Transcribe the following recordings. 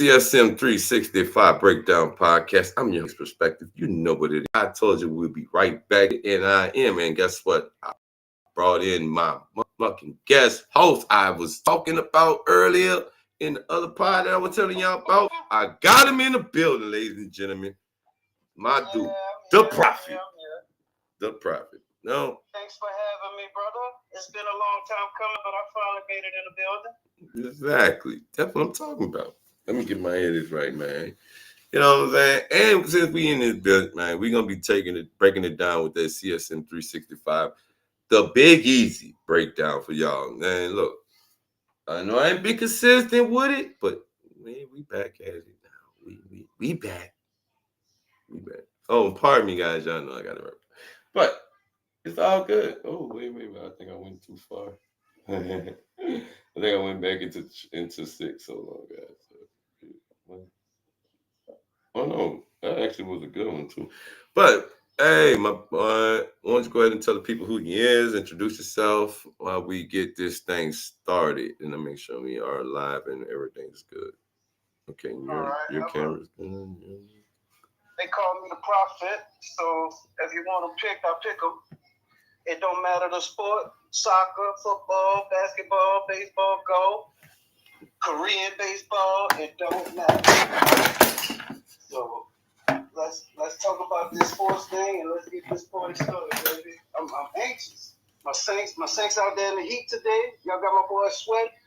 CSM365 Breakdown Podcast. I'm your perspective. You know what it is. I told you we'll be right back, and I am. And guess what? I brought in my fucking guest host I was talking about earlier in the other pod that I was telling y'all about. I got him in the building, ladies and gentlemen. My dude, the prophet. The prophet. No. Thanks for having me, brother. It's been a long time coming, but I finally made it in the building. Exactly. That's what I'm talking about. Let me get my head right, man. You know what I'm saying? And since we in this build, man, we're gonna be breaking it down with that CSM365, the Big Easy breakdown for y'all. Man, look, I know I ain't been consistent with it, but man, we back at it now. We back. We back. Oh, pardon me, guys. Y'all know I got it right. But it's all good. Oh, wait. I think I went too far. I think I went back into 6. Hold on, guys. Oh no, that actually was a good one too. But hey, my boy, why don't you go ahead and tell the people who he is, introduce yourself while we get this thing started, and to make sure we are live and everything's good. Okay, your camera's good. They call me the prophet, so if you want to pick, I'll pick them. It don't matter the sport, soccer, football, basketball, baseball, golf, Korean baseball, it don't matter. So let's talk about this sports thing and let's get this party started, baby. I'm anxious. My Saints out there in the heat today. Y'all got my boy sweating.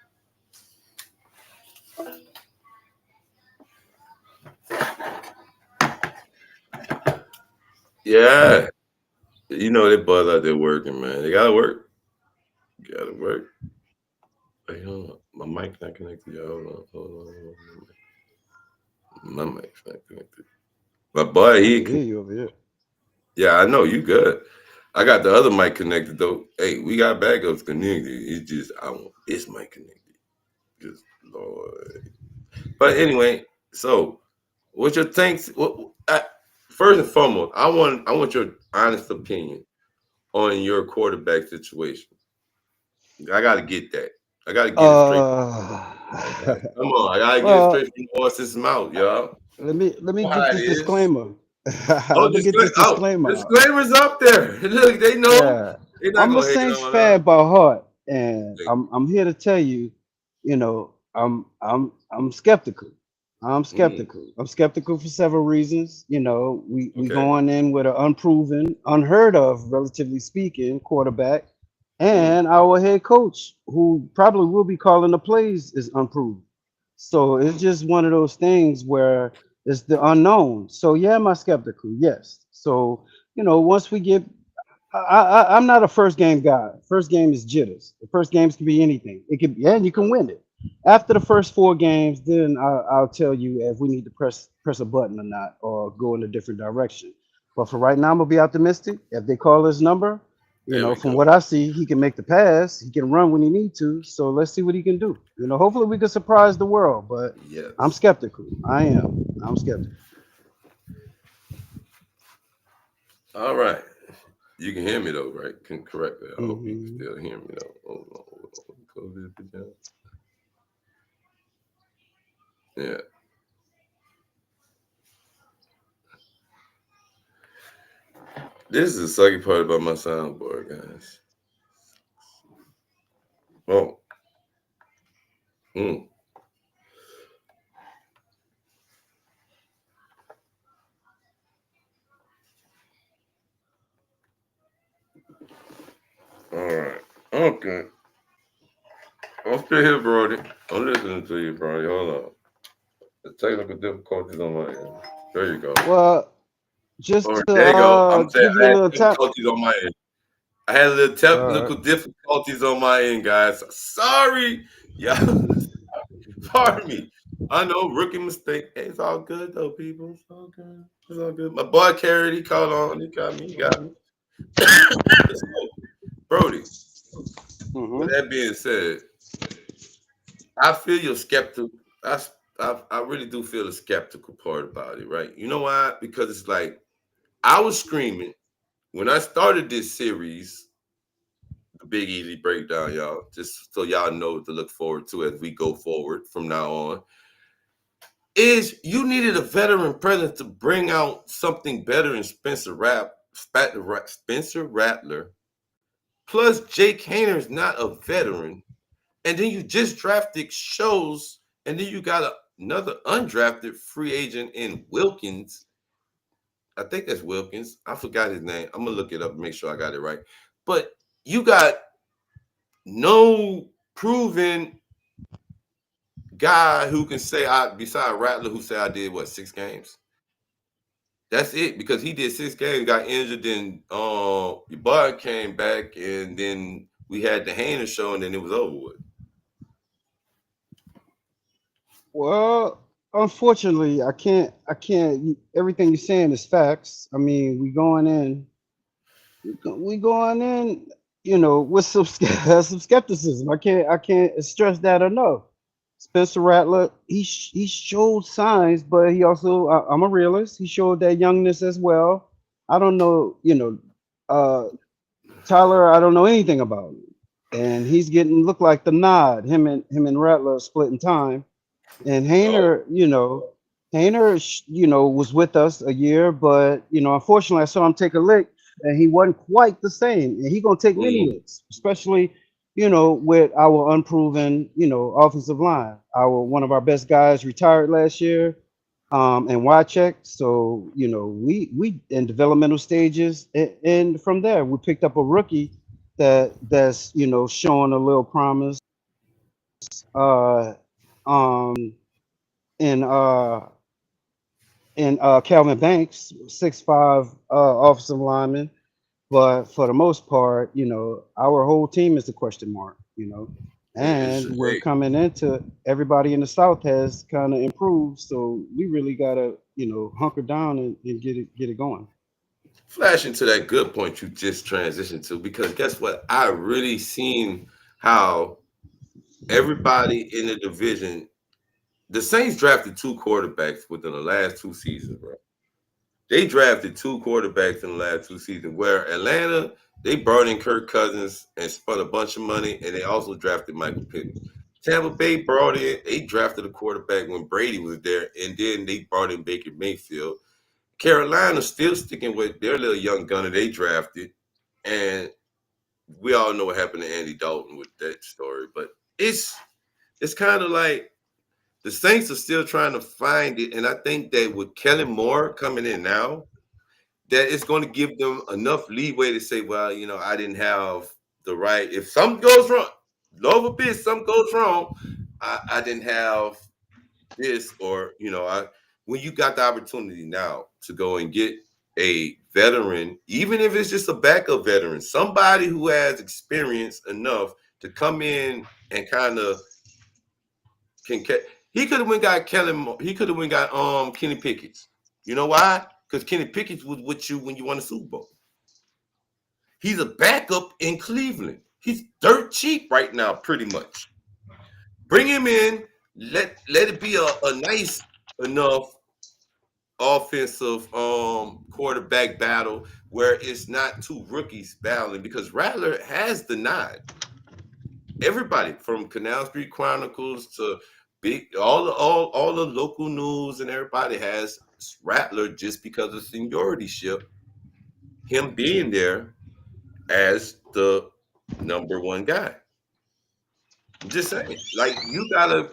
Yeah, you know they buzz out there working, man. They gotta work. Hey, hold on. My mic's not connected, y'all. Hold on. My mic's not connected. My boy, I can hear you over here. Yeah, I know you good. I got the other mic connected though. Hey, we got backups connected. It's just I want this mic connected. Just Lord. But anyway, so what's your thanks? First and foremost, I want your honest opinion on your quarterback situation. I got to get that. I got to get it straight. Come on, I got to get it well, straight from the horse's mouth, y'all. let me How get it this is. disclaimer. Oh, Let me get this disclaimer out. disclaimer's up there. Look, they know Yeah, they're not I'm a gonna hate Saints on us. fan by heart, and Like, I'm here to tell you, I'm skeptical. I'm mm, skeptical. I'm skeptical for several reasons. We okay. going in with an unproven, unheard of, relatively speaking, quarterback, Mm, and our head coach, who probably will be calling the plays, is unproven. So it's mm, just one of those things where it's the unknown. So yeah, am I skeptical? Yes. So once we get I'm not a first game guy. First game is jitters. The first games can be anything. It could, yeah, and you can win it. After the first 4 games, then I'll tell you if we need to press a button or not, or go in a different direction. But for right now, I'm gonna be optimistic. If they call his number, there we from go. what I see, he can make the pass. He can run when he need to. So let's see what he can do. Hopefully we can surprise the world. But I'm Yes. skeptical. I am. I'm skeptical. All right. You can hear me though, right? Can correct that. I hope you can Hmm. still hear me though. Hold on. Let me close this bit down. Yeah. This is the sucky part about my soundboard, guys. Oh. Mm. All right. Okay. I'm still here, Brody. I'm listening to you, Brody. Hold on. The technical difficulties on my end. There you go. Well, All just right, to there you go. I'm saying give I you a had little time. difficulties on my end. I had a little All right. technical difficulties on my end, guys. Sorry. Yeah. Pardon me. I know, rookie mistake. Hey, it's all good though, people. It's all good. It's all good. My boy carried, he caught on. He got me. He got me. So, Brody, with Hmm. that being said, I feel you're skeptical. I really do feel the skeptical part about it, right? You know why? Because it's like I was screaming when I started this series, the Big Easy Breakdown, y'all, just so y'all know what to look forward to as we go forward from now on. is you needed a veteran presence to bring out something better in Spencer Rattler. Plus, Jake Hayner is not a veteran. And then you just drafted shows, and then you got another undrafted free agent in Wilkins. I think that's Wilkins. I forgot his name. I'm gonna look it up and make sure I got it right. But you got no proven guy who can say I beside Rattler who say I did what 6 games. That's it because he did 6 games, got injured, then Bud came back, and then we had the Hayner show, and then it was over with. Well, unfortunately, I can't. Everything you're saying is facts. I mean, we going in, with some some skepticism. I can't stress that enough. Spencer Rattler, he showed signs, but he also, I'm a realist. He showed that youngness as well. I don't know, uh, Tyler. I don't know anything about him, and he's getting look like the nod. Him and Rattler are splitting time. And Oh, Hayner, was with us a year, but unfortunately, I saw him take a lick, and he wasn't quite the same. And he gonna take many mm, licks, especially with our unproven offensive line. Our one of our best guys retired last year, and Wycheck. So we in developmental stages, and from there we picked up a rookie that's showing a little promise. Uh, in uh Calvin Banks, 6'5" offensive lineman. But for the most part, our whole team is the question mark, it's and we're hey, coming into everybody in the South has kind of improved, so we really gotta, hunker down and get it going. flash into that good point you just transitioned to because guess what? I really seen how everybody in the division, the Saints drafted 2 quarterbacks within the last 2 seasons, bro. They drafted 2 quarterbacks in the last 2 seasons. Where Atlanta, they brought in Kirk Cousins and spent a bunch of money, and they also drafted Michael Pittman. Tampa Bay brought in, they drafted a quarterback when Brady was there, and then they brought in Baker Mayfield. Carolina still sticking with their little young gunner they drafted, and we all know what happened to Andy Dalton with that story. But it's kind of like the Saints are still trying to find it, and I think that with Kellen Moore coming in now, that it's going to give them enough leeway to say, well, I didn't have the right. If something goes wrong, Lord forbid, something goes wrong, I didn't have this, or when you got the opportunity now to go and get a veteran, even if it's just a backup veteran, somebody who has experience enough to come in and kind of can. He could have went got Kellen. He could have went got Kenny Pickett. You know why? Because Kenny Pickett was with you when you won the Super Bowl. He's a backup in Cleveland. He's dirt cheap right now, pretty much. Bring him in. Let it be a nice enough offensive quarterback battle where it's not two rookies battling because Rattler has the nod. Everybody from Canal Street Chronicles to big all the local news and everybody has Rattler just because of seniority ship, him being there as the number one guy. I'm just saying, like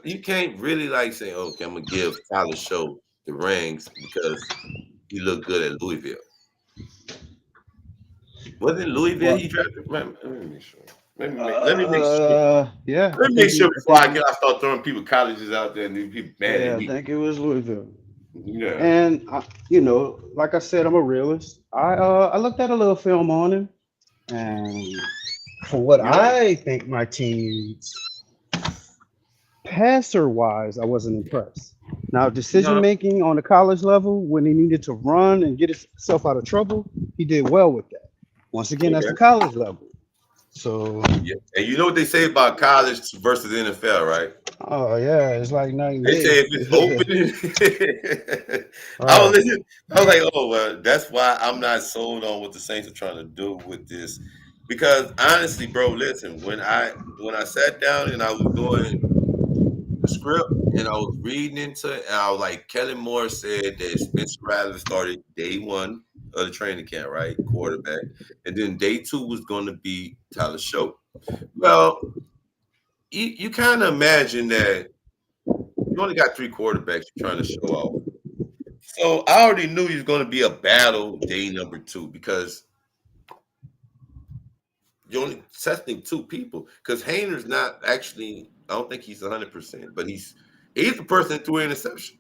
you can't really like say, okay, I'm gonna give Tyler Show the rings because he looked good at Louisville. Wasn't Louisville Well, he drafted? Let me make sure. Let me make sure. yeah, Let me make sure before I start throwing people colleges out there and then people mad at yeah, I me. think it was Louisville. Yeah. And like I said, I'm a realist. I looked at a little film on him, and for what You know, I think my team passer wise, I wasn't impressed. Now, decision no, making on the college level, when he needed to run and get himself out of trouble, he did well with that. Once again, that's the okay. college level. So, Yeah. And you know what they say about college versus NFL, right? oh yeah, it's like night and They say if it's day. open, I was Right. listening. I was like, oh well, that's why I'm not sold on what the Saints are trying to do with this. Because honestly, bro, listen, when I sat down and I was doing the script and I was reading into it, and I was like, Kellen Moore said that Spencer Rattler started day one of the training camp, right? Quarterback. And then day two was going to be Tyler Show. Well, you kind of imagine that you only got three quarterbacks you're trying to show off. So I already knew he was going to be a battle day number two because you're only testing two people. Because Hayner's not actually, I don't think he's 100%, but he's the person that threw an interception.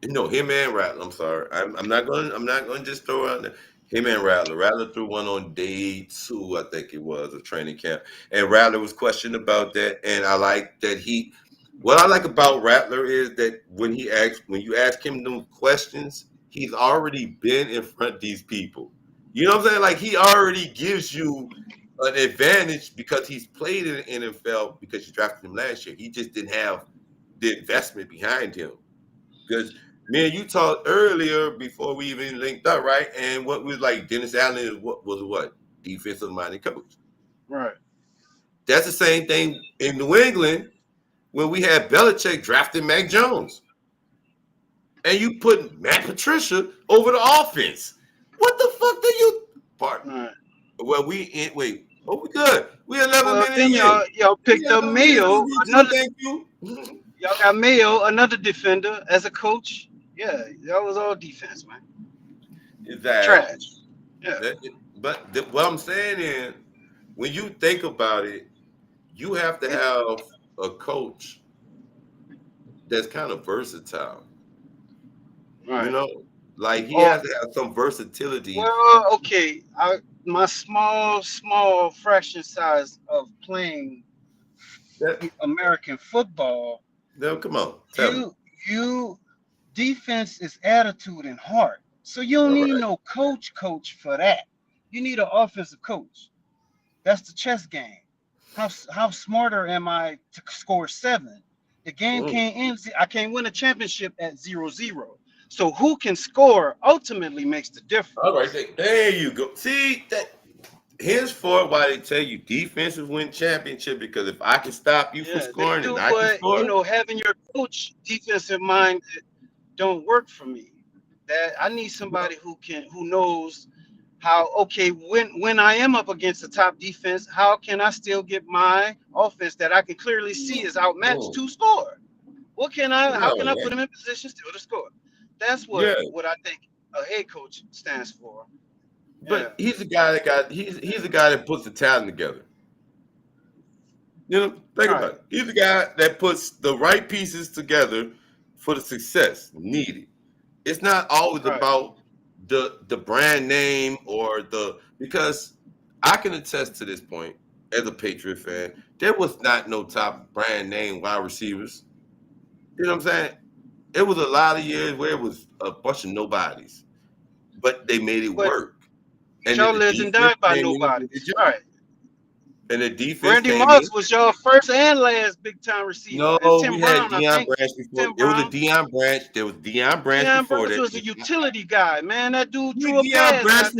No, him and Rattler. I'm sorry. I'm not going to just throw out there. Him and Rattler. Rattler threw one on day two, I think it was, of training camp. And Rattler was questioned about that. And I like that what I like about Rattler is that when you ask him those questions, he's already been in front of these people. You know what I'm saying? Like he already gives you an advantage because he's played in the NFL because you drafted him last year. He just didn't have the investment behind him. Because me and you talked earlier before we even linked up, right? And what was like Dennis Allen is what? Defensive minded coach. Right. That's the same thing in New England when we had Belichick drafting Mac Jones. And you put Matt Patricia over the offense. What the fuck do you pardon? Right. Well, we good. We 11 Well, minutes then in. y'all picked up Mayo, another Thank you. y'all got Mayo, another defender as a coach. Yeah, that was all defense, man. Trash. Yeah. But what I'm saying is, when you think about it, you have to have a coach that's kind of versatile. Right. You know, like he has to have some versatility. Well, okay. My small fraction size of playing American football. No, come on. Tell me. You defense is attitude and heart. So you don't need no coach for that. You need an offensive coach. That's the chess game. How smarter am I to score 7? The game can't end. I can't win a championship at 0-0. So who can score ultimately makes the difference. All right, there you go. See that. Henceforth, why they tell you defenses win championship, because if I can stop you from scoring, and I can score. You know, having your coach defensive minded don't work for me. That I need somebody who knows how. Okay, when I am up against the top defense, how can I still get my offense that I can clearly see is outmatched to score? How can I put him in position still to score? That's what I think a head coach stands for. But he's a guy he's a guy that puts the talent together. You know, think about it. He's a guy that puts the right pieces together for the success needed. It's not always about the brand name because I can attest to this point as a Patriot fan. There was not no top brand name wide receivers. You know what I'm saying? It was a lot of years where it was a bunch of nobodies, but they made it work. And y'all lived and died by nobody. Right. And the defense. Randy Moss was your first and last big time receiver. No, we had Deion Branch before. There was a Deion Branch. There was Deion Branch before that. Deion Branch was a utility guy, man. That dude threw a pass.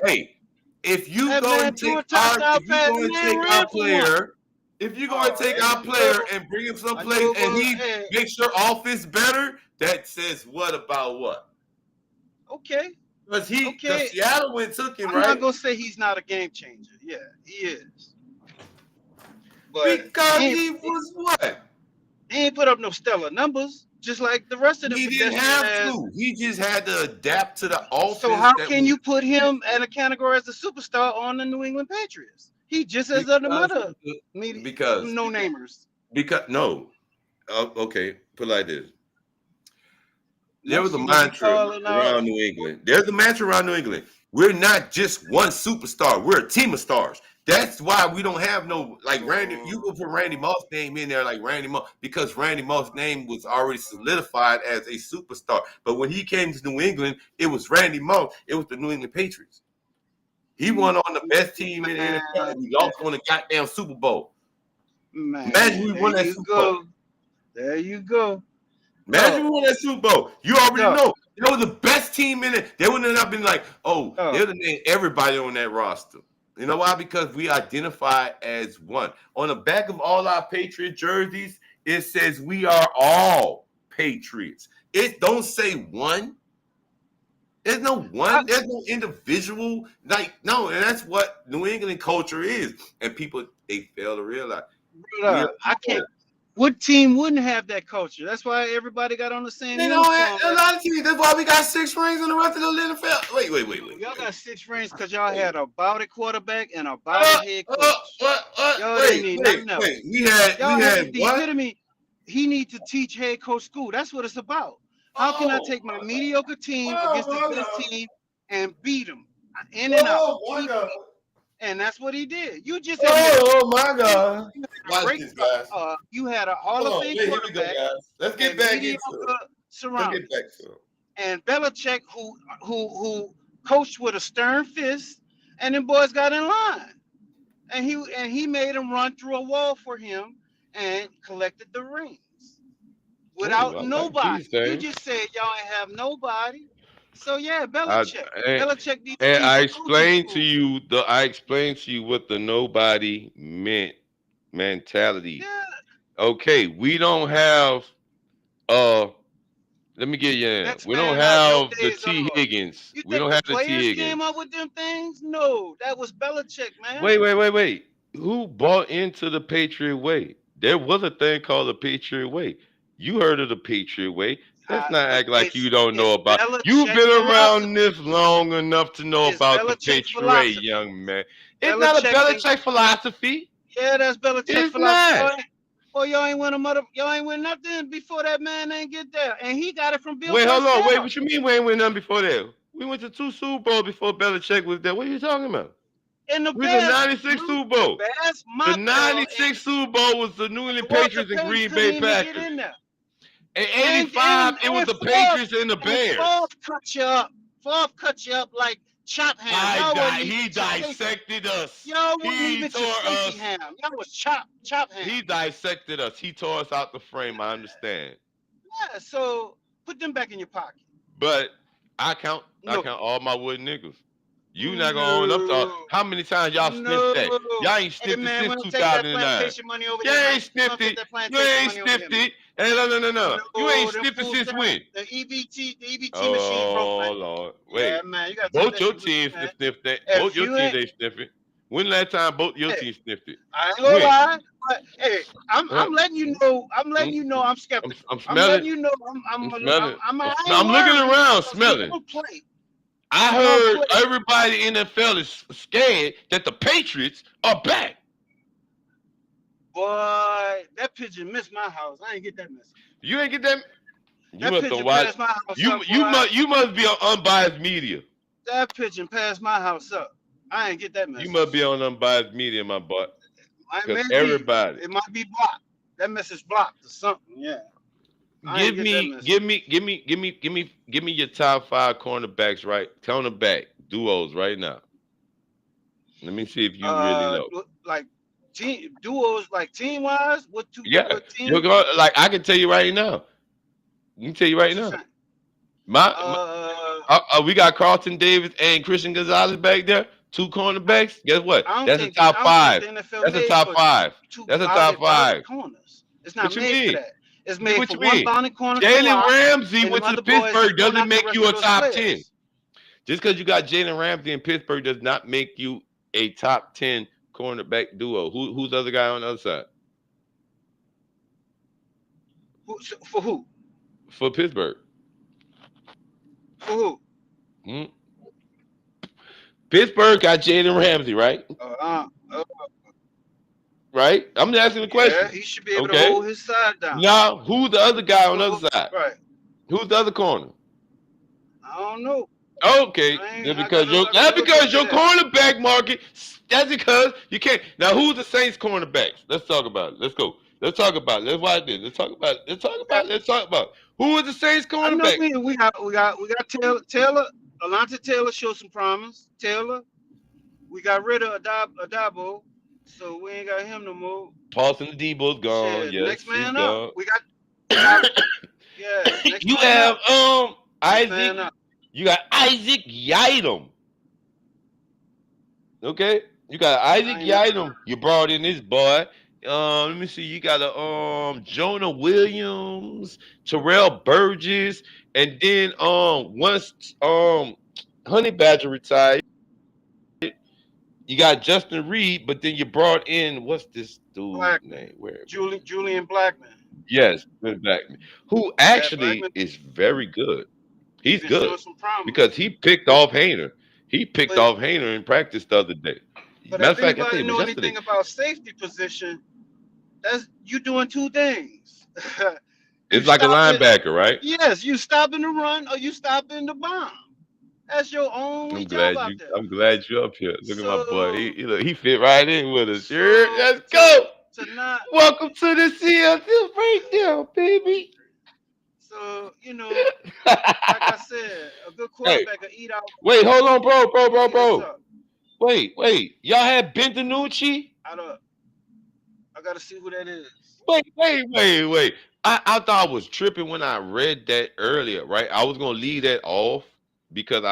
Hey, if you go and take our player, if you go and take our player and bring him someplace and he makes your offense better, that says what about what? Okay. Because Seattle went took him, I'm right? I'm not gonna say he's not a game changer. Yeah, he is. But because he was what? He ain't put up no stellar numbers, just like the rest of the. He didn't have to. He just had to adapt to the offense. So how can you put him in a category as a superstar on the New England Patriots? He just as another because no namers. Okay, put it like this. There was a mantra around New England. There's a mantra around New England. We're not just one superstar. We're a team of stars. That's why we don't have no, like Randy. You go put Randy Moss' name in there like Randy Moss because Randy Moss' name was already solidified as a superstar. But when he came to New England, it was Randy Moss. It was the New England Patriots. He won on the best team in the NFL. We lost on the goddamn Super Bowl. Imagine we won that Super Bowl. There you go. Imagine we won that Super Bowl. You already know. They were the best team in it. They wouldn't have been like, they would have named everybody on that roster. You know why? Because we identify as one. On the back of all our Patriot jerseys, it says we are all Patriots. It don't say one. There's no I, one. There's no individual. Like no, and that's what New England culture is. And people they fail to realize we are I can't. all. What team wouldn't have that culture? That's why everybody got on the same They don't have uniform. a lot of teams. That's why we got 6 rings in the rest of the NFL. Wait. Y'all got 6 rings because y'all had a bouty quarterback and a bouty Uh, head uh, coach. what? Y'all didn't need nothing else. We had The what? epitome. He need to teach head coach school. That's what it's about. How can I take my mediocre team against the best team and beat them in and out? Oh my God. And that's what he did. You just admitted Oh my God. you had a Watch great, this, guys. you had a Hall Hold of on. Fame Wait, here we go, quarterback guys. Let's get and back into mediocre it. Let's surroundings. get back to it. And Belichick, who coached with a stern fist, and them boys got in line, and he made them run through a wall for him and collected the rings without Oh, I like nobody. these You things. just said y'all ain't have nobody. So yeah, I, Belichick. and, Belichick need to and teach I coaching explained to school. you what the nobody meant mentality. Yeah, Okay, we don't have let me get you in. next We don't man up. Your have the days T are. Higgins. You We think don't the have the T players Higgins. came up with them things? No, that was Belichick, man. Wait. Who bought into the Patriot way? There was a thing called the Patriot way. You heard of the Patriot way. Let's not act like you don't know It's about. You've Belichick been around philosophy. this long enough to know It's about the Belichick Patriot way, philosophy. young man. It's not a Belichick think, Belichick philosophy. yeah, that's Belichick It's philosophy. not. Y'all ain't win y'all ain't win nothing before that man ain't get there. And he got it from Bill Wait, hold on. Wait, Parcells. what you mean we ain't win nothing before that? We went to 2 Super Bowls before Belichick was there. What are you talking about? And the We was in Bears, '96 Super Bowl. The mopped y'all, '96 Super Bowl was the New and England Walter Patriots and Payton Green couldn't Bay even get Packers. in there. In And '85, it was the Patriots and the Bears. Favre cut you up. Favre cut you up like chop ham. He dissected us. Y'all wasn't He even tore shaky us. ham. Y'all was chop ham. He dissected us. He tore us out the frame. I understand. Yeah, so put them back in your pocket. But I count No. all my wood niggas. You not gonna own up to how many times y'all sniffed that? Y'all ain't Hey sniffed it man, we since don't take that 2009. plantation money over You here, ain't man. We don't sniffed take it. that You plantation ain't money over here, sniffed man. it. Hey, no. You ain't Them sniffed it fools since down. when? The EBT machine broke, man. Oh Lord. Yeah, Wait. man, you gotta take Both that your shit with you, teams man. sniffed that. Both If your you teams ain't, they sniff it. When last time both your hey, teams sniffed it? I ain't gonna When? lie, but hey, Uh, I'm letting you know. I'm letting mm, you know. I'm I'm skeptical. I'm I'm letting smelling. you know. I'm smelling. I I'm ain't looking worried around, because we smelling. don't play. I We don't heard play. everybody in the NFL is scared that the Patriots are back. Boy, that pigeon missed my house. I ain't get that message. You ain't get that. You That must have pigeon watched. passed my house up, boy. You must be on unbiased media. That pigeon passed my house up. I ain't get that You must be message. on unbiased media, my boy. I Cause may be. everybody, It might be blocked. That message blocked or something. Yeah. I ain't give get that me, message. give me, give me, give me, give me, give me your top 5 cornerbacks, cornerback duos right now. Let me see if you really know. Like team duos, like team wise. Yeah, What team? you're going like I can tell you right now. You can tell you right What you now. saying? My Uh, we got Carlton Davis and Christian Gonzalez back there. 2 cornerbacks. Guess what? That's a top I don't think five. the NFL That's a made top for five. two That's a top bounded five. corners. It's not What you made for mean? that. It's made What for you one mean? bounded corner to Jalen lock, Ramsey and them went to other boys Pittsburgh is throwing doesn't out the make rest you of a those top 10. players. Just because you got Jalen Ramsey in Pittsburgh does not make you a top 10 cornerback duo. Who's the other guy on the other side For who? for Pittsburgh? For who? Hmm? Pittsburgh got Jalen Ramsey, right? Uh, uh, Right? I'm asking the yeah, question. he should be able to Okay. hold his side down. Now, who's the other guy on the other side? Right. Who's the other corner? I don't know. Okay, I gotta that's look because into your that. cornerback market. That's because you can't. Now, who's the Saints cornerbacks? Let's talk about it. Let's go. Let's talk about it. Let's watch this. Let's talk about it. Let's talk about it. Let's talk about it. Who is the Saints I know cornerback? we got Taylor. Alontae Taylor showed some promise. Taylor. We got rid of Adabo, so we ain't got him no more. Paulson Debo's gone. Shit, Yes, next he's man up. gone. We got yeah, next You man have up. Next man Isaac. up. You got Isaac Yiadom. Okay. You got I Isaac ain't never Yiadom. You brought in this boy. Let me see. You got a Jonah Williams, Terrell Burgess, and then once Honey Badger retired, you got Justin Reed. But then you brought in what's this dude's Blackman. name? Where? Julian Blackman. Yes, Ben Blackman, who Yeah, actually Blackman. is very good. He He's been good showing some promise. because he picked off Hayner. He picked But off Hayner in practice the other day. but Matter if of fact, I anybody think it was know yesterday. anything about safety position, that's you doing two things. You It's like a stopping, linebacker, right? yes, you stopping the run or you stopping the bomb. That's your only job out there. I'm glad you up here. Look at my boy. So Look, he fit right in with us. Sure. so Let's go. to not Welcome to the CSM breakdown, baby. so like I said, a good Hey, quarterback will eat out. wait, hold on, What's bro. up? Wait. Y'all had Bentanucci? I don't. I gotta see who that is. Wait. I thought I was tripping when I read that earlier, right? I was gonna leave that off because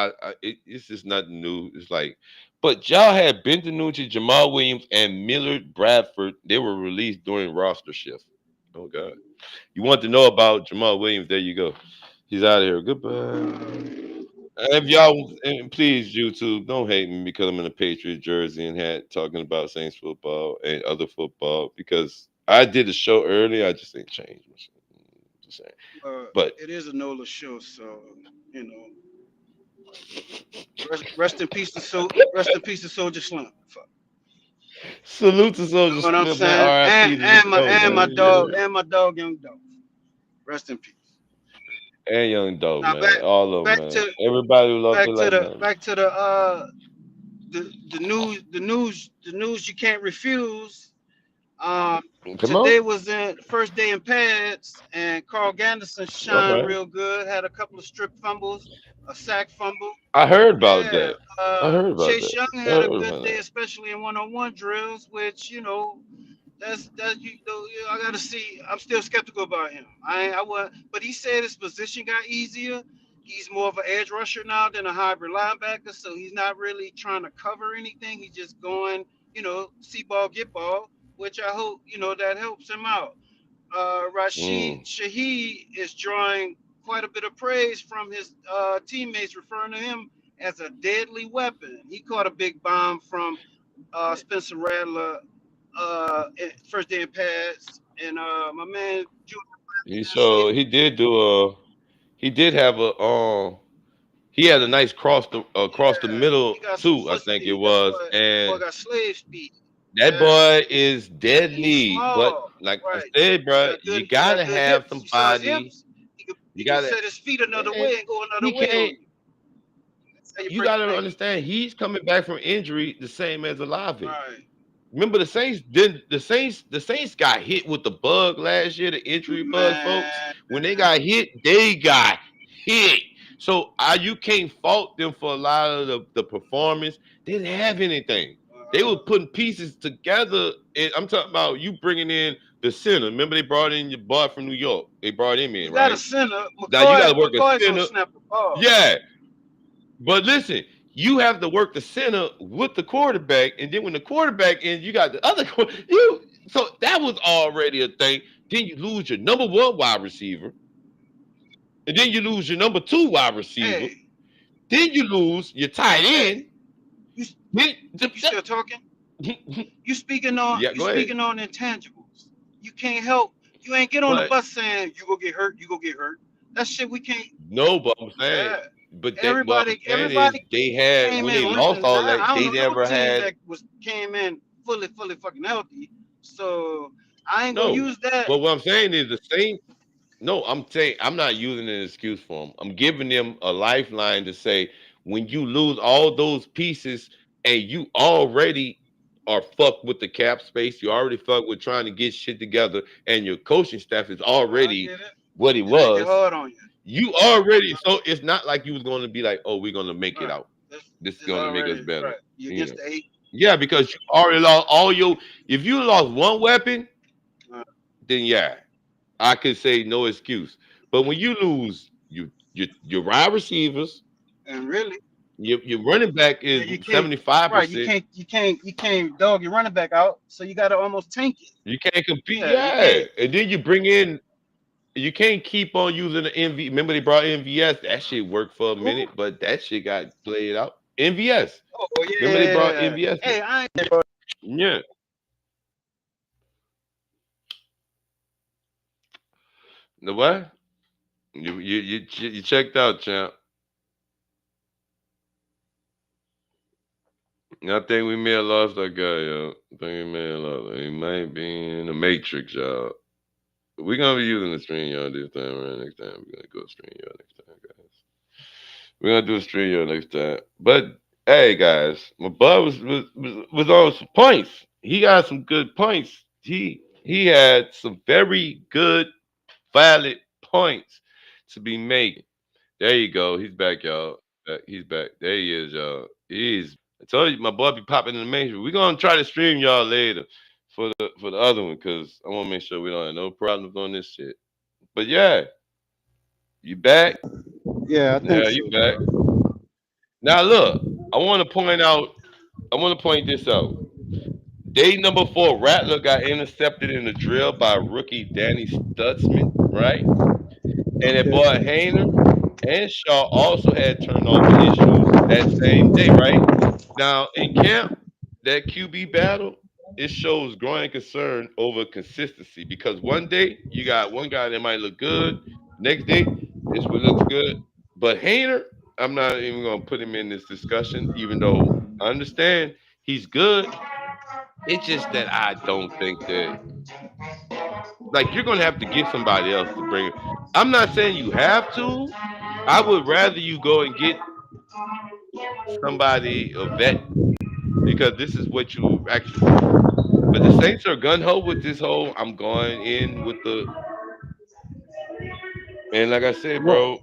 it's just nothing new. It's like, but y'all had Bentanucci, Jamal Williams, and Millard Bradford. They were released during roster shift. Oh God, you want to know about Jamal Williams? There you go. He's out of here. Goodbye. And if y'all, and please, YouTube, don't hate me because I'm in a Patriot jersey and hat talking about Saints football and other football because I did a show earlier. I just ain't changed. Just saying. But It is a NOLA show, so you know. Rest in peace to rest in peace to Soldier Slim. Fuck. salute to You know Soldier what I'm Slip, man. saying? RIP to the show, man. Yeah. And my dog Young Dog. Rest in peace. And Young Dope, Now man. All of them, back man. to Everybody who lost their life, man. back to the news you can't refuse. Um, Come Today on. was the first day in pads, and Carl Ganderson All shined right. real good. Had a couple of strip fumbles, a sack fumble. I heard about Yeah, that. I heard about Chase that. Young I had a heard good about day, that. especially in one-on-one drills, which that's I gotta see. I'm still skeptical about him. I was, but he said his position got easier. He's more of an edge rusher now than a hybrid linebacker, so he's not really trying to cover anything. He's just going, see ball, get ball, which I hope that helps him out. Rashid Mm. Shaheed is drawing quite a bit of praise from his teammates, referring to him as a deadly weapon. He caught a big bomb from Spencer Rattler first day in pads, and my man Julian So Slade. he did have a he had a nice across the Yeah, middle he got some too, I foot think it speed. That was. boy And got slave speed. that Yeah, boy is he's deadly. But small, like I right? said, bro, you He got gotta good have hips. You saw his somebody. hips. You He can gotta set his feet another man, way and go another he way can't on you. That's how you you break gotta a leg. understand he's coming back from injury the same as Olave. Right, Remember the Saints got hit with the bug last year, the injury bug, folks. man. When they got hit, they got hit. So you can't fault them for a lot of the performance. They didn't have anything. They were Uh, putting pieces together. And I'm talking about you bringing in the center. Remember they brought in your boy from New York. They brought him you in, got a right? center. Now you got to work a McCoy gonna center. snap the ball. Yeah, but listen, you have to work the center with the quarterback, and then when the quarterback ends, you got the other you. So that was already a thing. Then you lose your number one wide receiver, and then you lose your number two wide receiver. Hey, Then you lose your tight hey, end. you Then, you still talking? yeah, You go ahead. speaking on intangibles. You can't help. You ain't get on the But bus saying you go get hurt. You go get hurt. That shit we can't. no, but I'm saying, Yeah. but that what I'm saying is Everybody they had came when in they lost limping. all I that, don't they know no never team had that came in fully fucking healthy. So I ain't gonna no. use that. But what I'm saying is the same. No, I'm saying I'm not using an excuse for them. I'm giving them a lifeline to say when you lose all those pieces and you already are fucked with the cap space, you already fucked with trying to get shit together, and your coaching staff is I already get it. what it They make it was. hard on you. You already so it's not like you was going to be like, oh, we're going to make it Right. out. This This is is going to make us already better. right. You You against know, the eight. yeah, because you already lost all your. If you lost one weapon, Uh, then yeah, I could say no excuse. But when you lose your wide receivers, and really. your running back Yeah, is you can't. Right, 75%. you can't dog your running back out. So you got to almost tank it. You can't compete. Yeah, you Yeah. can't. And then you bring in, you can't keep on using the MV. Remember they brought MVS? That shit worked for a Who? minute, but that shit got played out. MVS. Oh Remember they brought yeah. MVS in? Hey, I ain't. Yeah. The what? You checked out, champ. I think we may have lost that guy, yo. I think we may have lost him. He might be in the Matrix, y'all. We're gonna be using the stream yard this time, right? Next time we're gonna go stream yard next time, guys. We're gonna do a stream yard next time. But hey, guys, my bud was on some points. He got some good points. He had some very good, valid points to be making. There you go. He's back, y'all. He's back. There he is, y'all. I told you, my boy be popping in the major. We're gonna try to stream y'all later for the other one because I want to make sure we don't have no problems on this shit. But yeah, you back? Yeah, I think Yeah, you so, back. bro. Now look, I want to point out. I want to point this out. Day number 4, Rattler got intercepted in the drill by rookie Danny Stutzman, right? And that boy Okay. Hayner and Shaw also had turnover issues that same day, right? Now in camp, that QB battle, it shows growing concern over consistency because one day you got one guy that might look good, next day this one looks good. But Hayner, I'm not even gonna put him in this discussion, even though I understand he's good. It's just that I don't think that like you're gonna have to get somebody else to bring it. I'm not saying you have to. I would rather you go and get somebody a vet because this is what you actually. But the Saints are gun ho with this whole. I'm going in with the and like I said, What bro.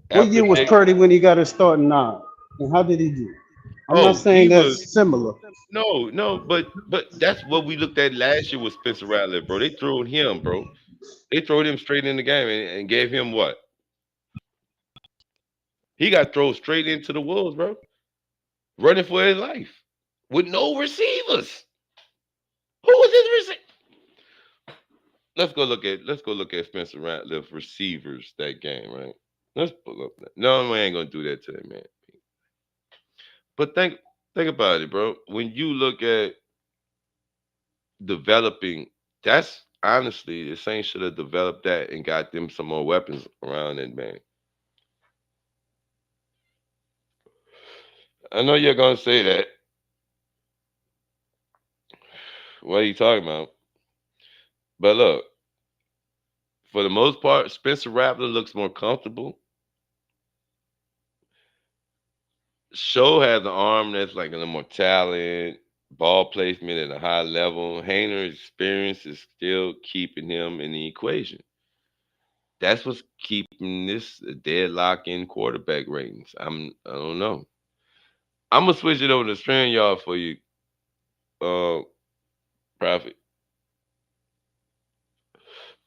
what After year was they, Purdy when he got his starting nine? And how did he do? I'm not oh, saying he was that's similar. no, but that's what we looked at last year with Spencer Rattler, bro. They threw him, bro. They threw him straight in the game and gave him what? He got thrown straight into the wolves, bro. Running for his life with no receivers. Who was his receiver? Let's go look at Spencer Ratliff receivers that game, right? Let's pull up that. No, we ain't gonna do that today, man. But think about it, bro. When you look at developing, that's honestly the Saints should have developed that and got them some more weapons around it, man. I know you're gonna say that. What are you talking about? But look, for the most part, Spencer Rattler looks more comfortable. Show has an arm that's like a little more talent, ball placement at a high level. Hayner's experience is still keeping him in the equation. That's what's keeping this a deadlock in quarterback ratings. I don't know. I'm gonna switch it over to string y'all for you, uh, Prophet.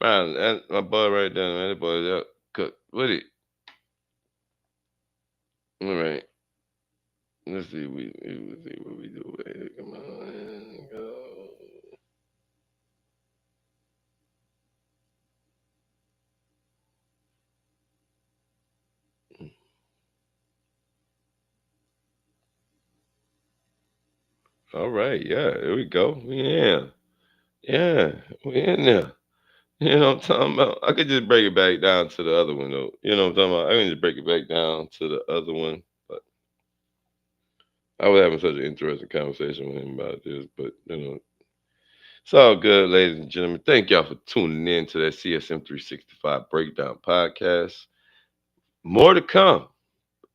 Man, that's my boy right there, man. That boy that cook with it. All right. Let's see. Let's see what we do. Come on, go. All right, yeah, here we go. Yeah, we in there. You know what I'm talking about? I could just break it back down to the other one though. You know what I'm talking about? I can just break it back down to the other one. But I was having such an interesting conversation with him about this. But it's all good, ladies and gentlemen. Thank y'all for tuning in to that CSM365 Breakdown Podcast. More to come.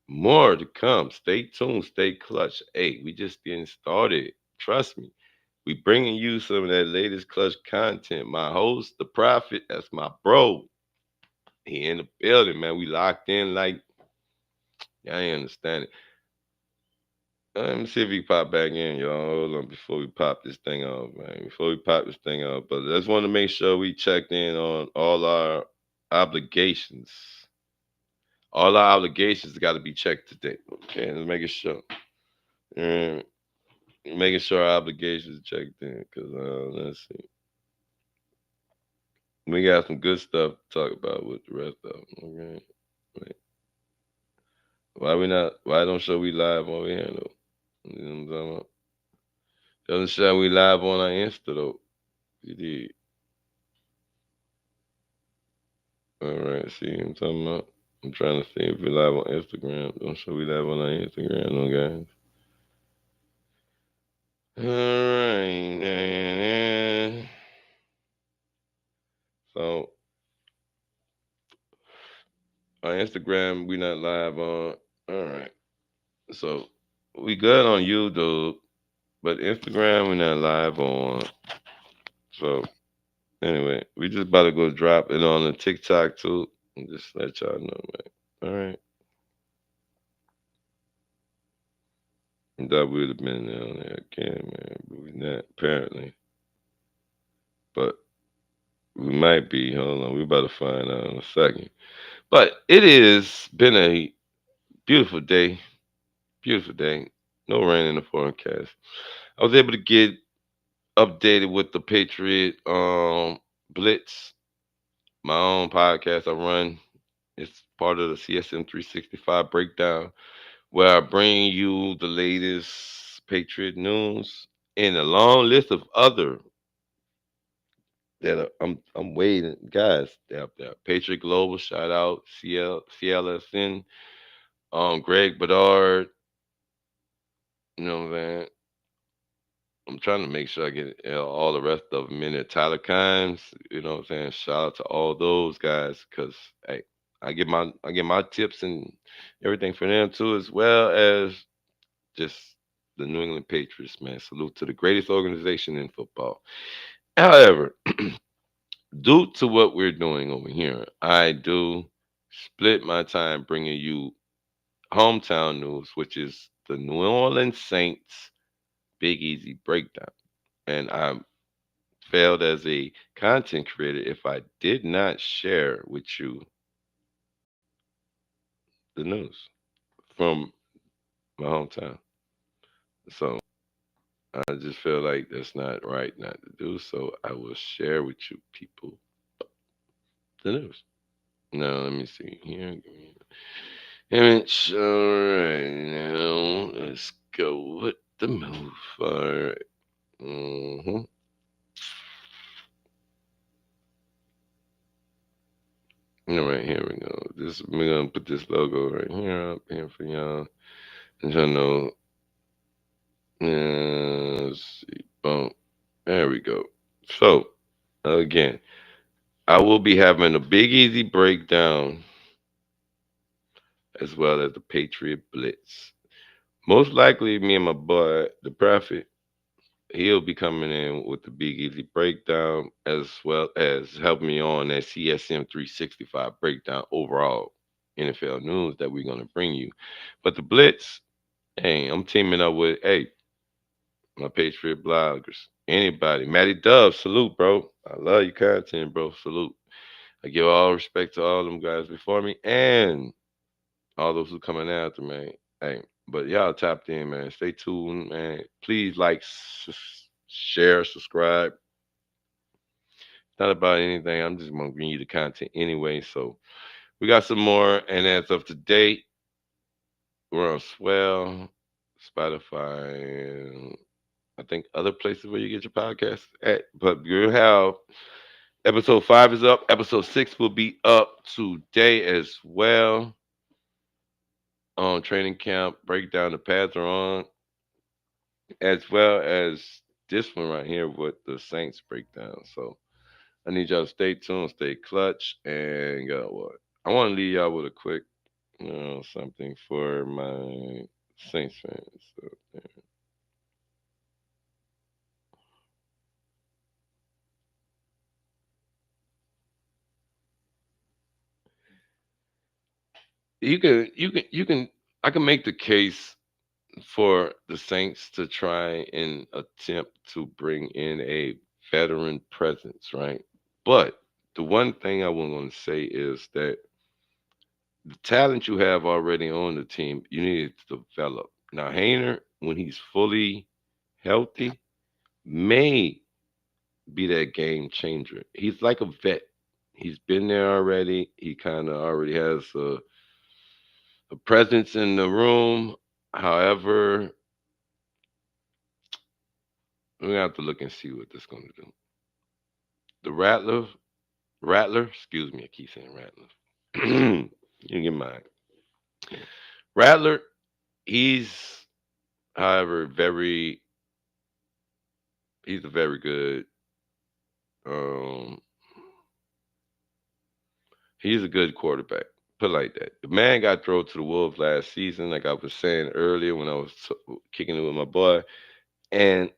More to come. Stay tuned. Stay clutch. Hey, we just getting started. Trust me. We bringing you some of that latest clutch content. My host, the Prophet, that's my bro. He in the building, man. We locked in like I ain't understand it. Let me see if he pop back in, y'all. Hold on before we pop this thing off, man. Before we pop this thing off, but I just want to make sure we checked in on all our obligations. All our obligations got to be checked today. Okay, let's make it sure. And making sure our obligations checked in. Cause let's see, we got some good stuff to talk about with the rest of them. Okay, like, why we not? Why don't show we live over here though? You know what I'm talking about? Doesn't show we live on our Insta though. You did. All right, see what I'm talking about? I'm trying to see if we live on Instagram. Don't show we live on our Instagram, no guys. All right, man. So on Instagram, we not live on. All right. So we good on YouTube, but Instagram we not live on. So anyway, we just about to go drop it on the TikTok too. And just let y'all know, man. All right. And that would have been on there again, man. But we not apparently. But we might be. Hold on, we about to find out in a second. But it is been a beautiful day. Beautiful day. No rain in the forecast. I was able to get updated with the Patriot Blitz, my own podcast I run. It's part of the CSM365 breakdown, where I bring you the latest Patriot news and a long list of other that I'm waiting, guys. They're up there. Patriot Global, shout out CLSN, Greg Bedard. You know what I'm saying? I'm trying to make sure I get all the rest of them in there. Tyler Kimes, you know what I'm saying? Shout out to all those guys, because hey, I get my tips and everything for them too, as well as just the New England Patriots, man. Salute to the greatest organization in football. However, due to what we're doing over here, I do split my time bringing you hometown news, which is the New Orleans Saints Big Easy breakdown. And I failed as a content creator if I did not share with you the news from my hometown. So I just feel like that's not right not to do. So I will share with you people the news. Now let me see here. Image. All right, now let's go with the move. All right. Mm-hmm. All right, here we go. This we're gonna put this logo right here up here for y'all. And y'all know. Let's see. Boom. There we go. So again, I will be having a Big Easy breakdown as well as the Patriot Blitz. Most likely, me and my boy, the Prophet, he'll be coming in with the Big Easy breakdown as well as helping me on that CSM 365 breakdown overall NFL news that we're gonna bring you. But the Blitz, hey, I'm teaming up with my Patriot bloggers. Anybody. Matty Dove, salute, bro. I love your content, bro. Salute. I give all respect to all them guys before me and all those who coming after, man. Hey, but y'all tapped in, man. Stay tuned, man. Please like, share, subscribe. It's not about anything. I'm just gonna bring you the content anyway. So we got some more, and as of today, we're on Swell, Spotify, I think other places where you get your podcasts at. But you'll have episode 5 is up. Episode 6 will be up today as well. On training camp, breakdown the pads are on, as well as this one right here with the Saints breakdown. So I need y'all to stay tuned, stay clutch, and what? I want to leave y'all with a quick, something for my Saints fans. So, yeah. You can I can make the case for the Saints to try and attempt to bring in a veteran presence, right? But the one thing I was going to say is that the talent you have already on the team, you need to develop. Now, Hayner, when he's fully healthy, may be that game changer. He's like a vet. He's been there already. He kind of already has a presence in the room. However, we're gonna have to look and see what this gonna do. The Rattler, excuse me, I keep saying Rattler. You get mine. Rattler, he's however he's a very good um he's a good quarterback. Put it like that. The man got thrown to the wolves last season, like I was saying earlier when I was kicking it with my boy, and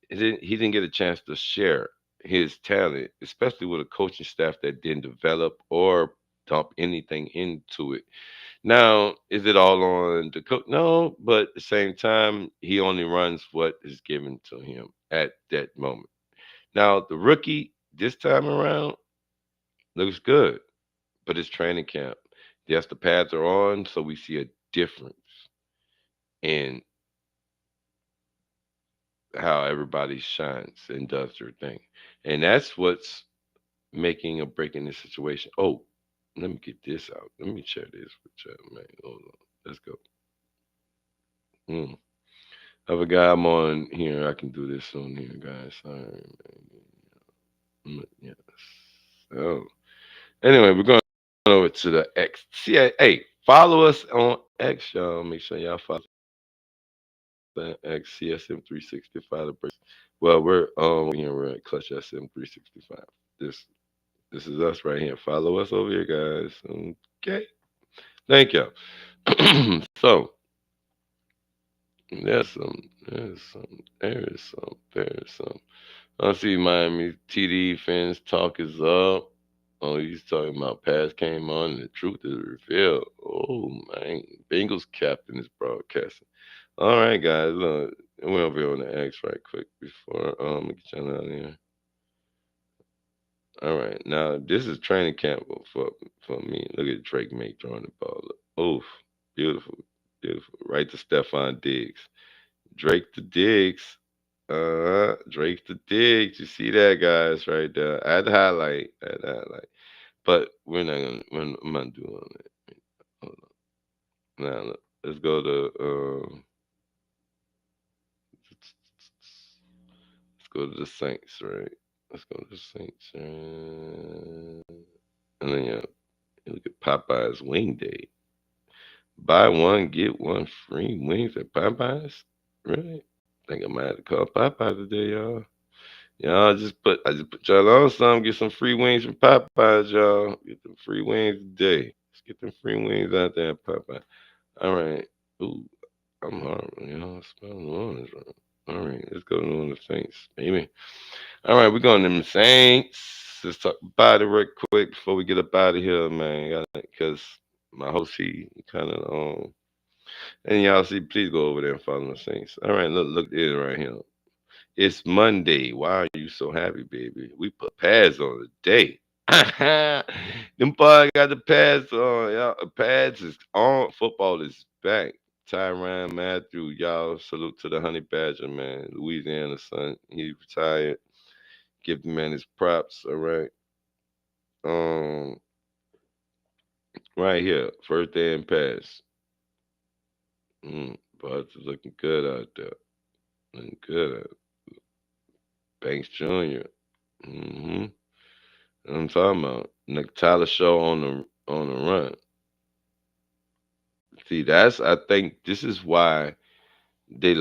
he didn't get a chance to share his talent, especially with a coaching staff that didn't develop or dump anything into it. Now, is it all on the coach? No, but at the same time, he only runs what is given to him at that moment. Now, the rookie this time around looks good, but it's training camp. Yes, the pads are on, so we see a difference in how everybody shines and does their thing. And that's what's making or breaking this situation. Oh, let me get this out. Let me share this with you, man. Hold on. Let's go. Mm. Other guy I'm on here. I can do this on here, guys. All right, man. Yes. So, anyway, we're going over to the X. See, hey, follow us on X, y'all. Make sure y'all follow the X CSM365. Well, we're here. We're at Clutch SM365. This this is us right here. Follow us over here, guys. Okay. Thank you. So there's some. I see Miami TD fans talk is up. Oh, he's talking about pass came on and the truth is revealed. Oh man, Bengals captain is broadcasting. All right, guys. We're over here on the X right quick before get y'all out of here. All right, now this is training camp for me. Look at Drake May throwing the ball. Oof, beautiful, beautiful. Right to Stephon Diggs. Drake to Diggs. Drake to Diggs. You see that, guys, right there. I had to highlight. But I'm not doing it. Hold on. Now look, let's go to let's go to the Saints, right? Let's go to the Saints. And then you look at Popeye's Wing Day. Buy one, get one free wings at Popeyes. Really? Think I might have to call Popeyes today, y'all. I just put y'all on some, get some free wings from Popeyes, y'all. Get them free wings today. Let's get them free wings out there at Popeyes. All right. Ooh, I'm hungry, y'all. I smell New Orleans, right? All right, let's go to New Orleans Saints, baby. All right, we're going to them Saints. Let's talk about it real quick before we get up out of here, man. Because my host, he kind of and y'all see, please go over there and follow the Saints. All right, look at it right here. It's Monday. Why are you so happy, baby? We put pads on today. Them boys got the pads on. Y'all. Pads is on. Football is back. Tyron Matthew, y'all. Salute to the Honey Badger, man. Louisiana son. He retired. Give the man his props. All right. Um, right here. First day in pass. Buds is looking good out there. Looking good out. Banks Jr. Mm-hmm. I'm talking about Nick Tyler show on the run. See, I think this is why they're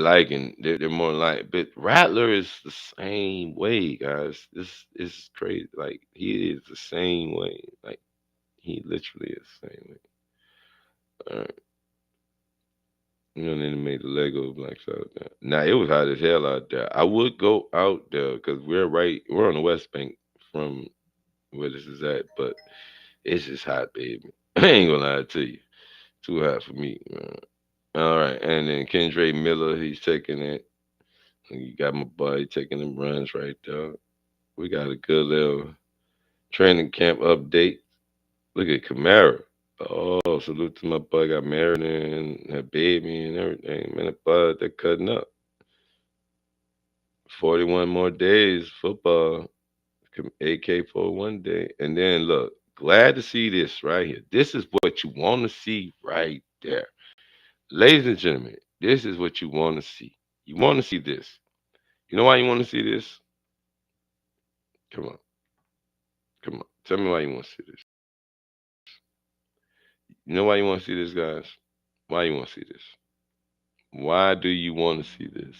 more like, but Rattler is the same way, guys. This is crazy. Like he is the same way. Like he literally is the same way. All right. You don't need to make the Lego blacks out there. Now it was hot as hell out there. I would go out there because we're on the West Bank from where this is at, but it's just hot, baby. I ain't gonna lie to you. Too hot for me, man. All right, and then Kendra Miller, he's taking it. You got my boy taking them runs right there. We got a good little training camp update. Look at Kamara. Oh, salute to my bud. Got married and had baby and everything. Man, the bud, they're cutting up. 41 more days, football. AK for one day. And then look, glad to see this right here. This is what you want to see right there. Ladies and gentlemen, this is what you want to see. You want to see this. You know why you want to see this? Come on. Come on. Tell me why you want to see this. You know why you want to see this, guys? Why you want to see this? Why do you want to see this?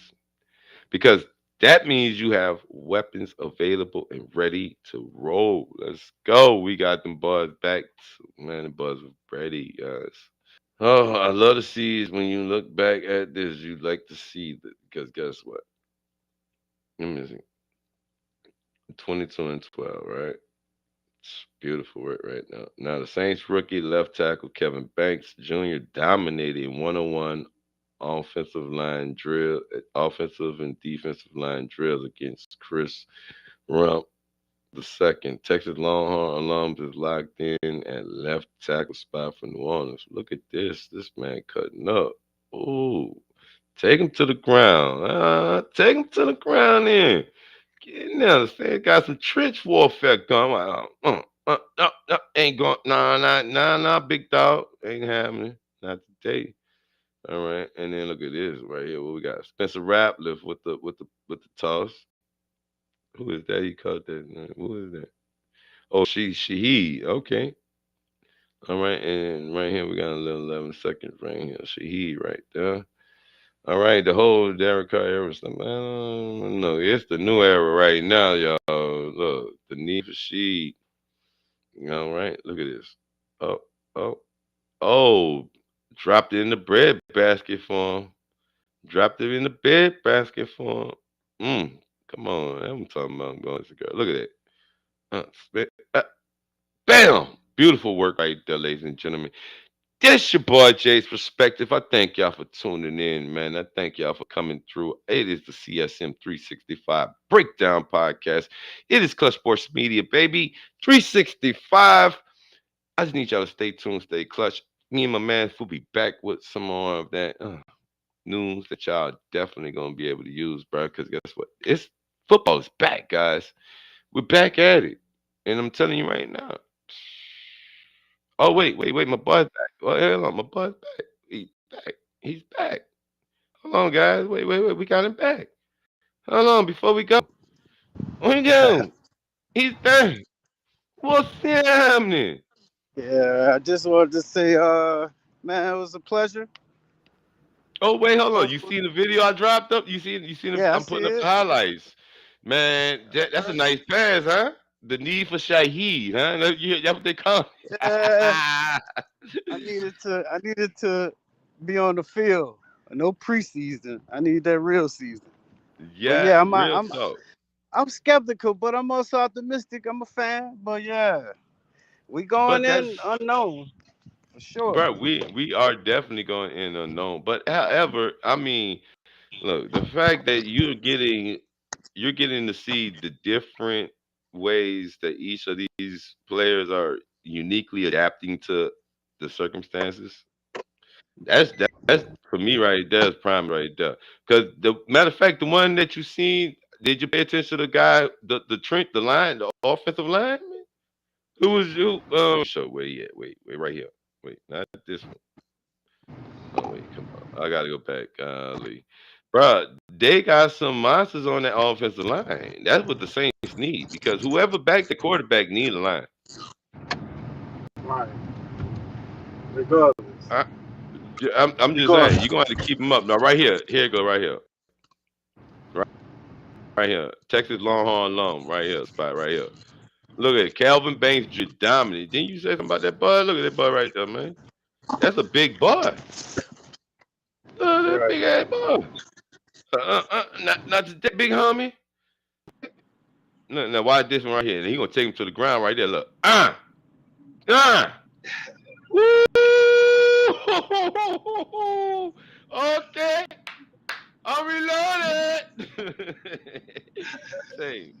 Because that means you have weapons available and ready to roll. Let's go. We got them buzz back. Man, the buzz was ready, guys. Oh, I love to see is when you look back at this, you like to see that because guess what? Let me see. 22 and 12, right? It's beautiful right now. Now the Saints rookie left tackle Kevin Banks Jr. dominated 101 offensive and defensive line drills against Chris Rump the second. Texas Longhorn alums is locked in at left tackle spot for New Orleans. Look at this. This man cutting up. Ooh. Take him to the ground. Take him to the ground then. Get in there. Say got some trench warfare going. No, ain't going. Nah, big dog. Ain't happening. Not today. All right. And then look at this right here. What we got? Spencer Rattliff with the toss. Who is that? He called that. Who is that? Oh, she okay. All right, and right here we got a little 11 seconds right here. She right there. All right, the whole Derek Carr era stuff. Man, no, it's the new era right now, y'all. Look, the need for sheet. All right, look at this. Oh, oh, oh! Dropped it in the bread basket for him. Dropped it in the bed basket for him. Come on, I'm talking about. I'm going to girl. Look at that. Bam! Beautiful work right there, ladies and gentlemen. This your boy Jay's Perspective. I thank y'all for tuning in, man. I thank y'all for coming through. It is the CSM365 Breakdown Podcast. It is Clutch Sports Media, baby. 365. I just need y'all to stay tuned, stay clutch. Me and my man will be back with some more of that news that y'all definitely gonna be able to use, bro. Because guess what? It's football's back, guys. We're back at it. And I'm telling you right now. Oh, wait. My buzz back. Well, hold on. My buzz back. He's back. He's back. Hold on, guys. Wait. We got him back. Hold on. Before we go. On you go. He's back. What's happening? Yeah, I just wanted to say, man, it was a pleasure. Oh, wait. Hold on. You Hopefully, seen the video I dropped up? You seen yeah, I I'm see putting up the it. highlights. Man, that's a nice pass, huh? The need for Shaheed, huh? That's what they call Yeah, it. I needed to be on the field. No preseason. I need that real season. But Yeah, yeah, real talk. I'm skeptical, but I'm also optimistic. I'm a fan. But yeah, we going But in that's unknown for sure. bro, we are definitely going in unknown. But however, I mean, look, the fact that you're getting to see the different ways that each of these players are uniquely adapting to the circumstances. That's for me right there is prime right there. Because the matter of fact, the one that you seen, did you pay attention to the guy, the Trent, the line, the offensive line? Who was you? Show where he at? Wait, right here. Wait, not this one. Oh wait, come on. I gotta go back. Lee. Bruh, they got some monsters on that offensive line. That's what the Saints need because whoever back the quarterback need a line. Right. Regardless. I, I'm just saying, Regardless. you're gonna have to keep them up. Now, right here, here you go, right here. Texas Longhorn alum, right here, spot right here. Look at it. Calvin Banks just dominant. Didn't you say something about that boy? Look at that boy right there, man. That's a big boy. Look at that Right. big ass boy. Not today, big homie. Now watch this one right here. And he gonna take him to the ground right there. Look. Ah. Woo! Okay. I'm reloaded. Same.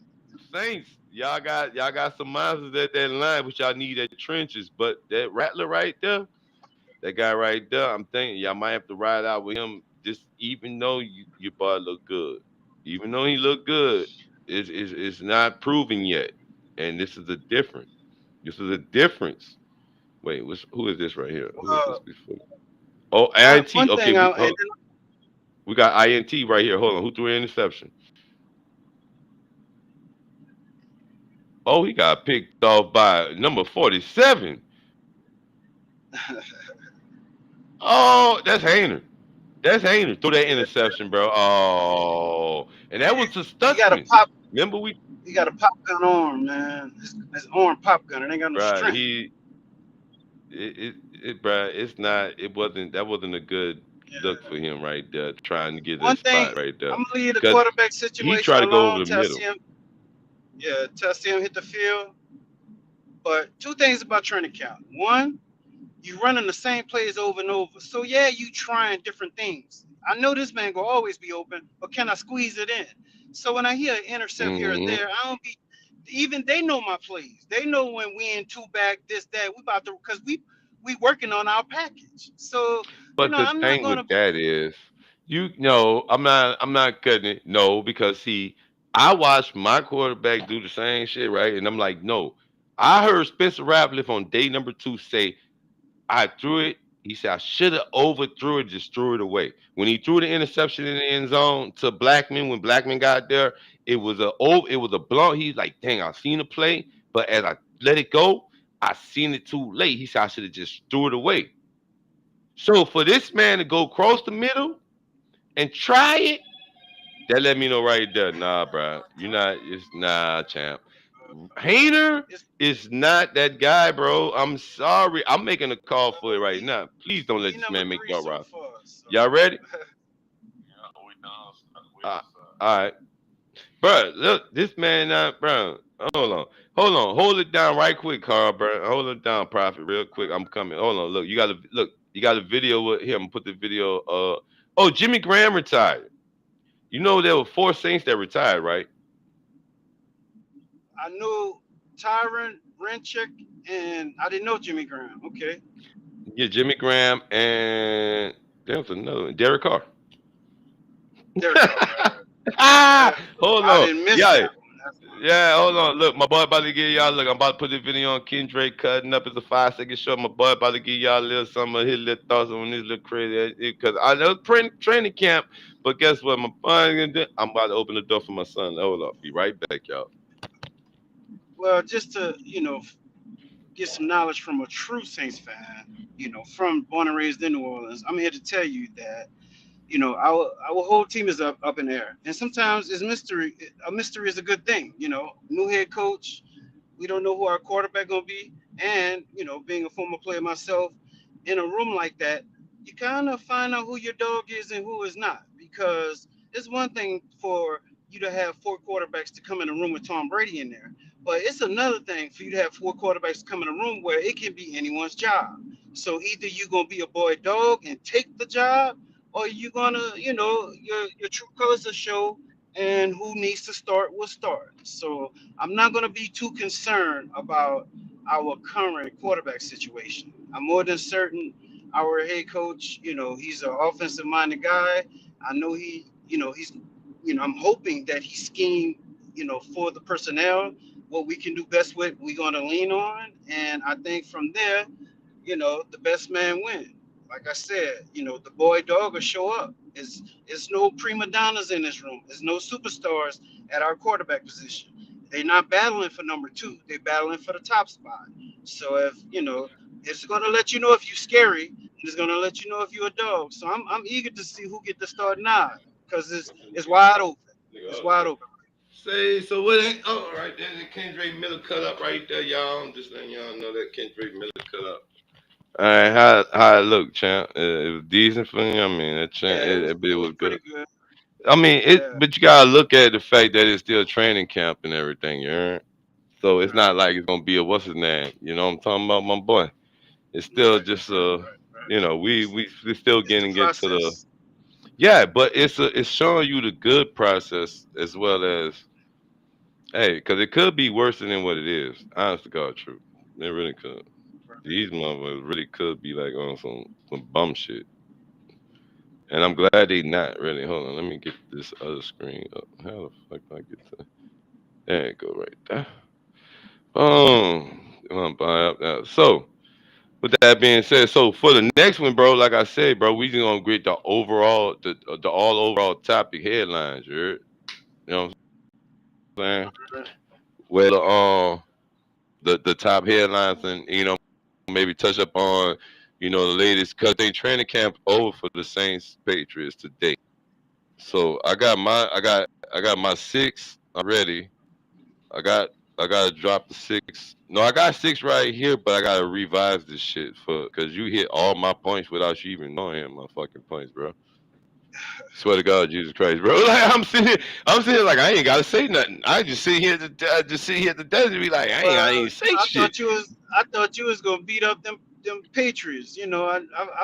Saints. Y'all got some monsters at that line, which y'all need at trenches. But that Rattler right there, that guy right there, I'm thinking y'all might have to ride out with him. Just even though your boy look good, even though he look good, it's not proven yet. And this is a difference. This is a difference. Wait, who is this right here? Who is this before? Oh, INT. one Okay, thing I and then we got INT right here. Hold on. Who threw an interception? Oh, he got picked off by number 47. Oh, that's Hayner. That's Hayner. Threw that interception, bro. Oh, and that was a he got a Stutzman. pop Remember we, he got a pop gun arm, man. It's arm pop gun. It ain't got no bro. strength. Bro. It's not. It wasn't. That wasn't a good Yeah. look for him right there, trying to get One that thing, spot right there, I'm gonna leave the because quarterback he situation tried to go over alone. the middle. Test him, hit the field. But two things about training camp. One, you running the same plays over and over. So yeah, you trying different things. I know this man gonna always be open, but can I squeeze it in? So when I hear an intercept here or Hmm. there, I don't be even they know my plays. They know when we in two back, this, that, we about to because we working on our package. So, But the I'm not thing with gonna that is, you know, I'm not cutting it. No, because see, I watched my quarterback do the same shit, right? And I'm like, no. I heard Spencer Rattler on day number 2 say, I threw it. He said I should have overthrew it, just threw it away. When he threw the interception in the end zone to Blackman, when Blackman got there, it was a blunt. He's like, dang, I seen the play, but as I let it go, I seen it too late. He said I should have just threw it away. So for this man to go across the middle and try it, that let me know right there. Nah, bro, you're not. It's nah, champ. Hayner it's is not that guy, bro. I'm sorry. I'm making a call for it right he, now. Please don't let he this number man make three y'all so roster. far. So Y'all ready? Uh, all right, bro. Look, this man, not bro. Hold it down right quick, Carl, bro. Hold it down, Prophet, real quick. I'm coming. Hold on, look. You got a video with him. Put the video. Oh, Jimmy Graham retired. You know there were 4 Saints that retired, right? I knew Tyron Renchick and I didn't know Jimmy Graham. Okay. Yeah, Jimmy Graham and there was another one, Derek Carr. Derek Carr, right. Ah, Uh, hold I on. didn't miss Yeah, that one. yeah, hold on. Look, my boy about to give y'all. Look, I'm about to put the video on Kendrick cutting up. It's a 5 second show. My boy about to give y'all a little some of his little thoughts on this little crazy. Because I know training camp, but guess what? I'm about to open the door for my son. Hold up. Be right back, y'all. Well, just to, get some knowledge from a true Saints fan, from born and raised in New Orleans, I'm here to tell you that, our whole team is up in the air. And sometimes it's mystery. A mystery is a good thing, New head coach, we don't know who our quarterback gonna be. And, being a former player myself, in a room like that, you kind of find out who your dog is and who is not. Because it's one thing for you to have four quarterbacks to come in a room with Tom Brady in there. But it's another thing for you to have four quarterbacks come in a room where it can be anyone's job. So either you're gonna be a boy dog and take the job, or you're gonna, your true colors will show and who needs to start will start. So I'm not going to be too concerned about our current quarterback situation. I'm more than certain our head coach, he's an offensive minded guy. I know I'm hoping that he schemed, for the personnel, what we can do best with, we're going to lean on. And I think from there, the best man win. Like I said, the boy dog will show up. It's no prima donnas in this room. There's no superstars at our quarterback position. They're not battling for number two. They're battling for the top spot. So if it's gonna let you know if you're scary, and it's gonna let you know if you're a dog. So I'm eager to see who get the start now because it's wide open. It's wide open. Say so. What ain't? Oh, right there, the Kendrick Miller cut up right there, y'all. I'm just letting y'all know that Kendrick Miller cut up. All right, how it look, champ? It was decent for you. I mean, that champ, Yeah, it it was was pretty good. good. I mean, Yeah, but you gotta look at the fact that it's still training camp and everything. You heard? So it's not right. like it's gonna be a what's his name. You know what I'm talking about, my boy? It's still Right, just right, right, right. we still It's the getting into the process. yeah, but it's showing you the good process as well as Hey, because it could be worse than what it is. Honest to God, true. It really could. These motherfuckers really could be like on some bum shit. And I'm glad they not really. Hold on, let me get this other screen up. How the fuck do I get to? There you go, right there. I'm gonna buy up now. So, with that being said, so for the next one, bro, like I said, bro, we just gonna get the all overall topic headlines. You know what I'm saying? Where the top headlines, and maybe touch up on the latest, because they training camp over for the Saints Patriots today. So I got my six. I'm ready. I got I gotta drop the six. No, I got six right here, but I gotta revise this shit for because you hit all my points without you even knowing my fucking points, bro. Swear to God, Jesus Christ, bro. Like I'm sitting like I ain't gotta say nothing. I just sit here just sit here at the desk and be like, I Well, ain't say I shit. thought you was gonna beat up them Patriots. I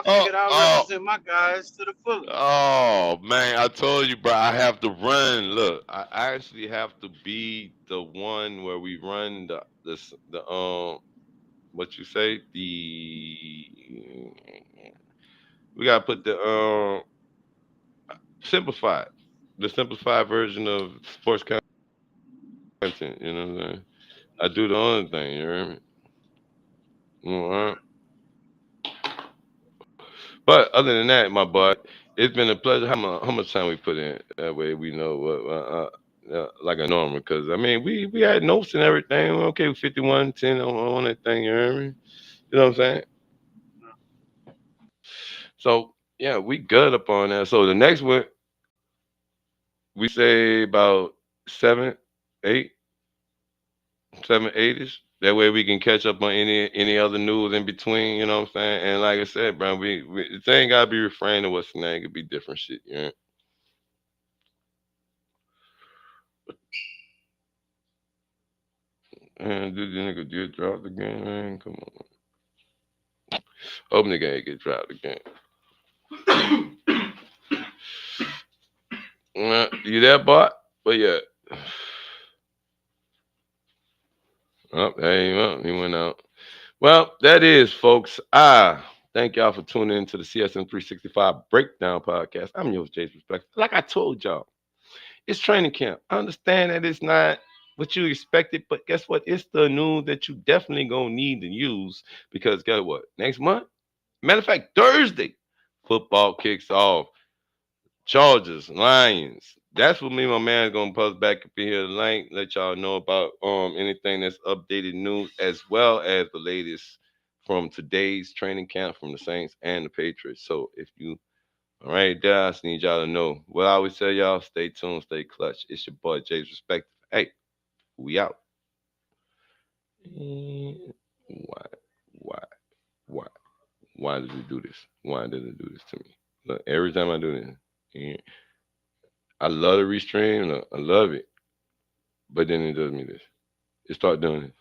Oh, figured I'll oh, represent my guys to the fullest. oh man, I told you, bro. I have to run. Look, I actually have to be the one where we run the what you say, the we gotta put simplified the simplified version of sports content. You know what I'm saying? I do the other thing. You hear me? All right. But other than that, my boy, it's been a pleasure. How much time we put in? That way we know what like a normal. Because I mean, we had notes and everything. We're okay with 51-10 on that thing. You hear me? You know what I'm saying? So yeah, we good up on that. So the next one we say about seven, eight, 7, 8ish. That way we can catch up on any other news in between. You know what I'm saying? And like I said, bro, we it ain't gotta be refrained to what's the name. It could be different shit. You know? And did the nigga get dropped again, man? Come on. Hope nigga ain't get dropped again. You there, bot? But yeah. Oh, hey, well, he went out. Well, that is, folks. Thank y'all for tuning in to the CSM365 Breakdown Podcast. I'm your host, James Respect. Like I told y'all, it's training camp. I understand that it's not what you expected, but guess what? It's the news that you definitely gonna need to use because guess what? Next month, matter of fact, Thursday, football kicks off. Chargers, Lions. That's what me and my man's gonna post back up in here tonight. Let y'all know about anything that's updated news as well as the latest from today's training camp from the Saints and the Patriots. So if you all right there, I just need y'all to know. What I always tell y'all, stay tuned, stay clutch. It's your boy Jay's Respective. Hey, we out. Why? Why? Why? Why did it do this? Why did it do this to me? Look, every time I do this, yeah, I love the restream. Look, I love it. But then it does me this. It start doing this.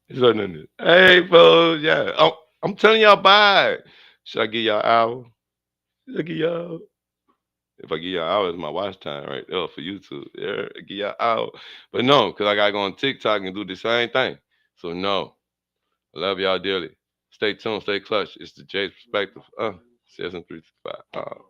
It start doing this. Hey, folks, yeah. I'm telling y'all, bye. Should I give y'all an hour? Should I give y'all? If I give y'all an hour, it's my watch time right there for YouTube. Yeah, I give y'all an hour. But no, because I got to go on TikTok and do the same thing. So no, I love y'all dearly. Stay tuned, stay clutch. It's the Jay's Perspective. CSM365.